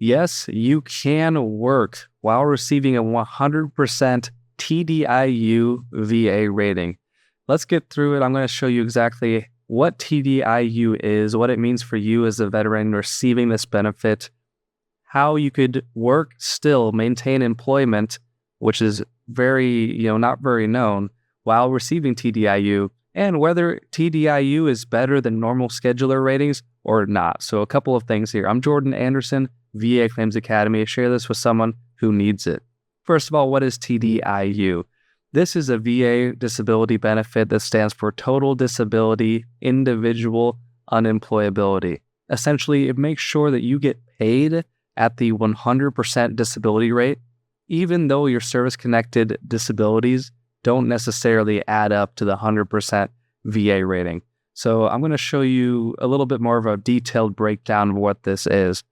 Yes, you can work while receiving a 100% TDIU VA rating. Let's get through it. I'm going to show you exactly what TDIU is, what it means for you as a veteran receiving this benefit, how you could work still, maintain employment, which is not very known, while receiving TDIU, and whether TDIU is better than normal scheduler ratings or not. So a couple of things here. I'm Jordan Anderson, VA Claims Academy. Share this with someone who needs it. First of all, what is TDIU? This is a VA disability benefit that stands for Total Disability Individual Unemployability. Essentially, it makes sure that you get paid at the 100% disability rate, even though your service-connected disabilities don't necessarily add up to the 100% VA rating. So I'm going to show you a little bit more of a detailed breakdown of what this is.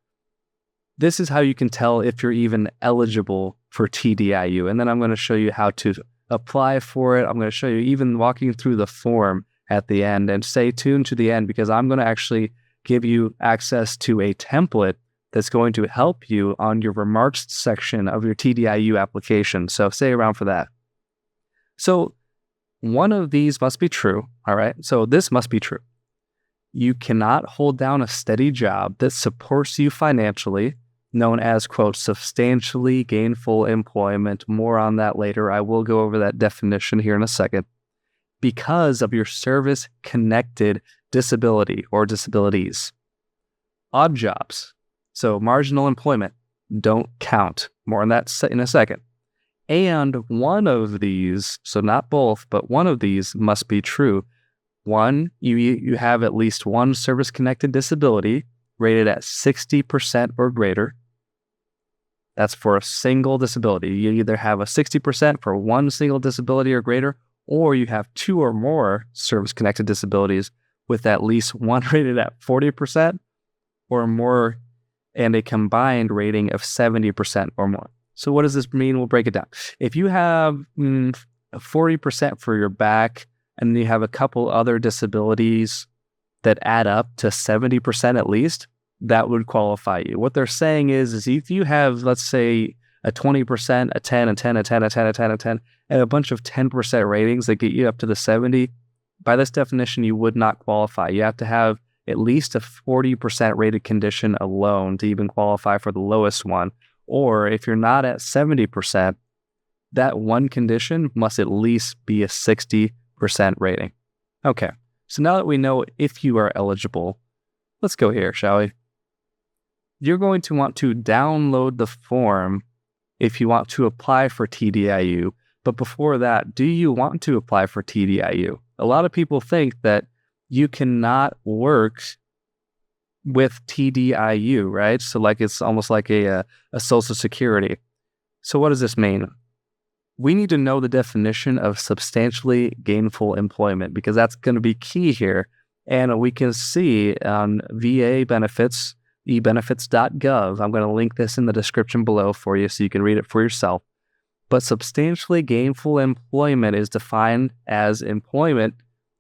This is how you can tell if you're even eligible for TDIU. And then I'm going to show you how to apply for it. I'm going to show you even walking through the form at the end, and stay tuned to the end because I'm going to actually give you access to a template that's going to help you on your remarks section of your TDIU application. So stay around for that. So one of these must be true, all right? So this must be true. You cannot hold down a steady job that supports you financially, known as, quote, substantially gainful employment. More on that later. I will go over that definition here in a second. Because of your service-connected disability or disabilities. Odd jobs, so marginal employment, don't count. More on that in a second. And one of these, so not both, but one of these must be true. One, you have at least one service-connected disability rated at 60% or greater. That's for a single disability. You either have a 60% for one single disability or greater, or you have two or more service-connected disabilities with at least one rated at 40% or more and a combined rating of 70% or more. So what does this mean? We'll break it down. If you have 40% for your back and you have a couple other disabilities that add up to 70% at least, that would qualify you. What they're saying is if you have, let's say, a 20%, a 10, a 10, a 10, a 10, a 10, a 10, and a bunch of 10% ratings that get you up to the 70, by this definition, you would not qualify. You have to have at least a 40% rated condition alone to even qualify for the lowest one. Or if you're not at 70%, that one condition must at least be a 60% rating. Okay, so now that we know if you are eligible, let's go here, shall we? You're going to want to download the form if you want to apply for TDIU. But before that, do you want to apply for TDIU? A lot of people think that you cannot work with TDIU, right? So like it's almost like a Social Security. So what does this mean? We need to know the definition of substantially gainful employment because that's going to be key here. And we can see on VA benefits, ebenefits.gov. I'm going to link this in the description below for you so you can read it for yourself. But substantially gainful employment is defined as employment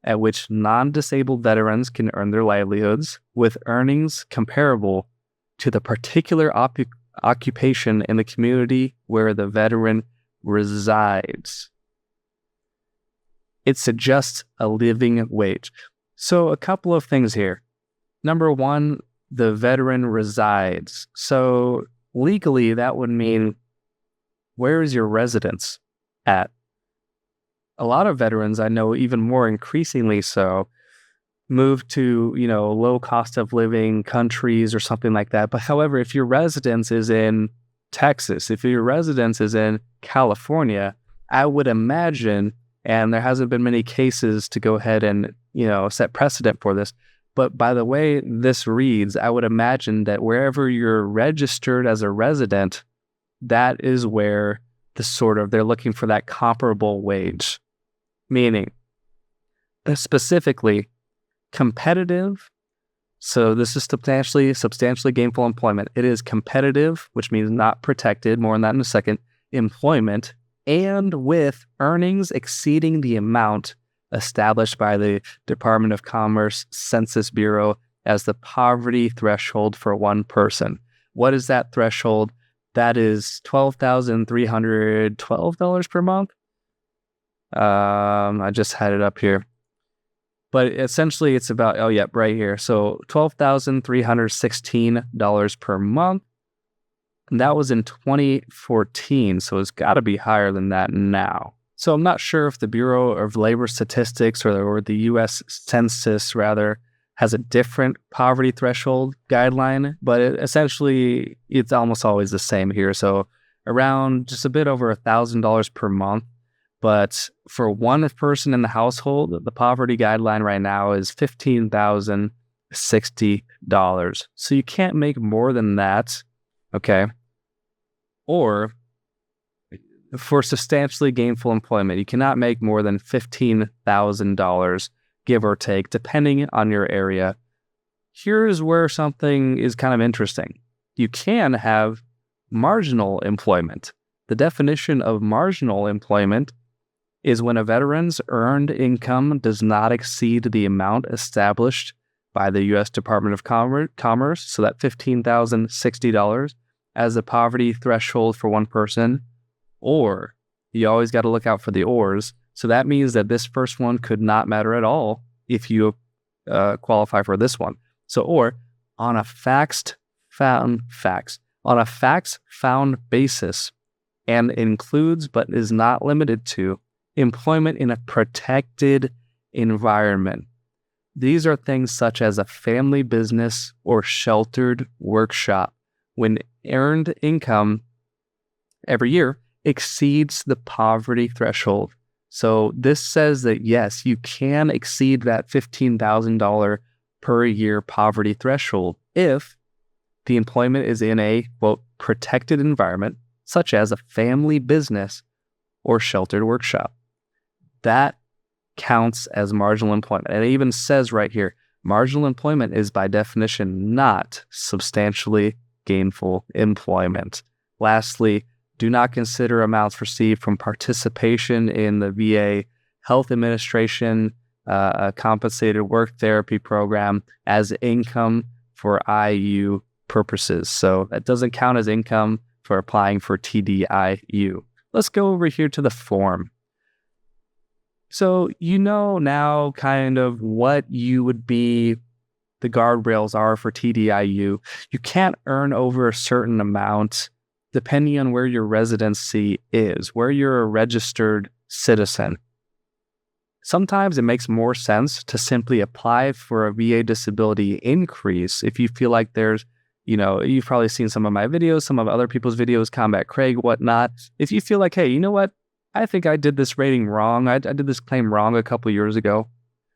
at which non-disabled veterans can earn their livelihoods with earnings comparable to the particular occupation in the community where the veteran resides. It suggests a living wage. So a couple of things here. Number one, the veteran resides. So legally, that would mean, where is your residence at? A lot of veterans, I know even more increasingly so, move to, low cost of living countries or something like that. But however, if your residence is in Texas, if your residence is in California, I would imagine, and there hasn't been many cases to go ahead and, set precedent for this, but by the way this reads, I would imagine that wherever you're registered as a resident, that is where they're looking for that comparable wage. Meaning, specifically, competitive. So this is substantially gainful employment. It is competitive, which means not protected. More on that in a second. Employment, and with earnings exceeding the amount established by the Department of Commerce Census Bureau as the poverty threshold for one person. What is that threshold? That is $12,312 per month. I just had it up here. But essentially it's about, right here. So $12,316 per month. And that was in 2014. So it's got to be higher than that now. So I'm not sure if the Bureau of Labor Statistics or the U.S. Census, rather, has a different poverty threshold guideline, but essentially it's almost always the same here. So around just a bit over $1,000 per month. But for one person in the household, the poverty guideline right now is $15,060. So you can't make more than that, okay? Or for substantially gainful employment, you cannot make more than $15,000, give or take, depending on your area. Here's where something is kind of interesting. You can have marginal employment. The definition of marginal employment is when a veteran's earned income does not exceed the amount established by the U.S. Department of Commerce, so that $15,060 as the poverty threshold for one person, or you always got to look out for the ors. So that means that this first one could not matter at all if you qualify for this one. So, or on a facts found basis, and includes but is not limited to employment in a protected environment. These are things such as a family business or sheltered workshop when earned income every year exceeds the poverty threshold. So this says that yes, you can exceed that $15,000 per year poverty threshold if the employment is in a, quote, protected environment, such as a family business or sheltered workshop. That counts as marginal employment. And it even says right here, marginal employment is by definition not substantially gainful employment. Lastly, do not consider amounts received from participation in the VA Health Administration compensated work therapy program as income for IU purposes. So that doesn't count as income for applying for TDIU. Let's go over here to the form. So you know now kind of what you would be, the guardrails are for TDIU. You can't earn over a certain amount depending on where your residency is, where you're a registered citizen. Sometimes it makes more sense to simply apply for a VA disability increase if you feel like there's, you've probably seen some of my videos, some of other people's videos, Combat Craig, whatnot. If you feel like, hey, you know what? I think I did this rating wrong. I did this claim wrong a couple years ago.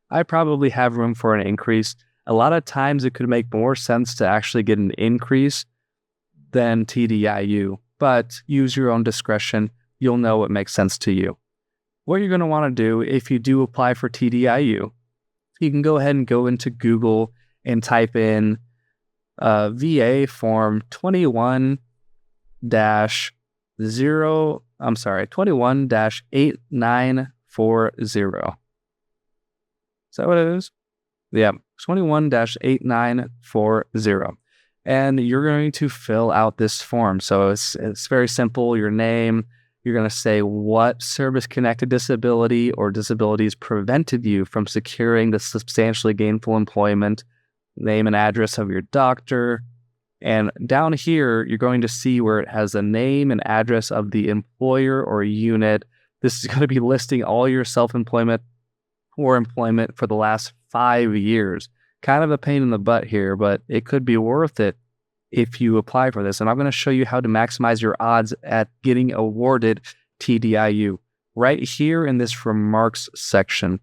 I probably have room for an increase. A lot of times it could make more sense to actually get an increase than TDIU, but use your own discretion. You'll know what makes sense to you. What you're going to want to do if you do apply for TDIU, you can go ahead and go into Google and type in VA Form 21-8940. Is that what it is? Yeah, 21-8940. And you're going to fill out this form. So it's very simple. Your name, you're going to say what service-connected disability or disabilities prevented you from securing the substantially gainful employment, name and address of your doctor. And down here, you're going to see where it has the name and address of the employer or unit. This is going to be listing all your self-employment or employment for the last 5 years. Kind of a pain in the butt here, but it could be worth it if you apply for this. And I'm going to show you how to maximize your odds at getting awarded TDIU. Right here in this remarks section,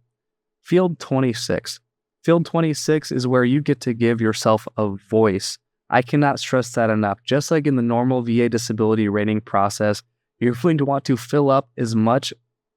field 26. Field 26 is where you get to give yourself a voice. I cannot stress that enough. Just like in the normal VA disability rating process, you're going to want to fill up as much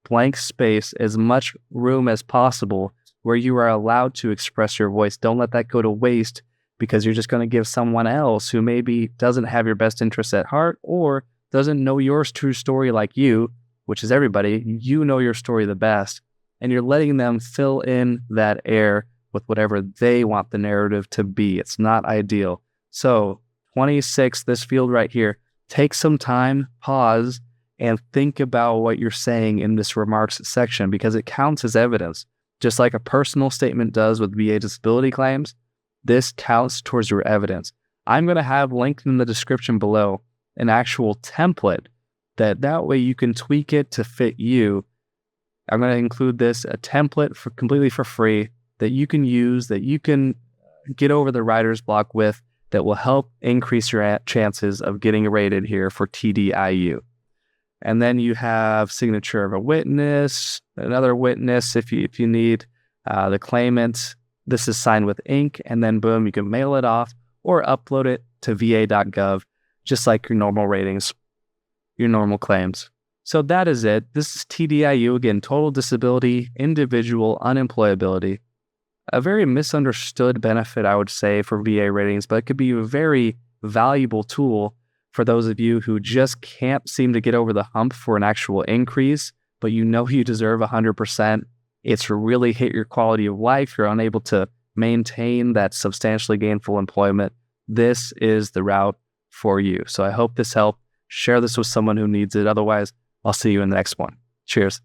blank space, as much room as possible where you are allowed to express your voice. Don't let that go to waste because you're just going to give someone else who maybe doesn't have your best interests at heart or doesn't know your true story like you, which is everybody. You know your story the best, and you're letting them fill in that air with whatever they want the narrative to be. It's not ideal. So 26, this field right here, take some time, pause, and think about what you're saying in this remarks section because it counts as evidence. Just like a personal statement does with VA disability claims, this counts towards your evidence. I'm going to have linked in the description below an actual template that way you can tweak it to fit you. I'm going to include this, a template completely for free that you can use, that you can get over the writer's block with, that will help increase your chances of getting rated here for TDIU. And then you have signature of a witness, another witness if you need, the claimant. This is signed with ink, and then boom, you can mail it off or upload it to va.gov, just like your normal ratings, your normal claims. So that is it. This is TDIU, again, total disability, individual unemployability. A very misunderstood benefit, I would say, for VA ratings, but it could be a very valuable tool for those of you who just can't seem to get over the hump for an actual increase, but you know you deserve 100%. It's really hit your quality of life. You're unable to maintain that substantially gainful employment. This is the route for you. So I hope this helped. Share this with someone who needs it. Otherwise, I'll see you in the next one. Cheers.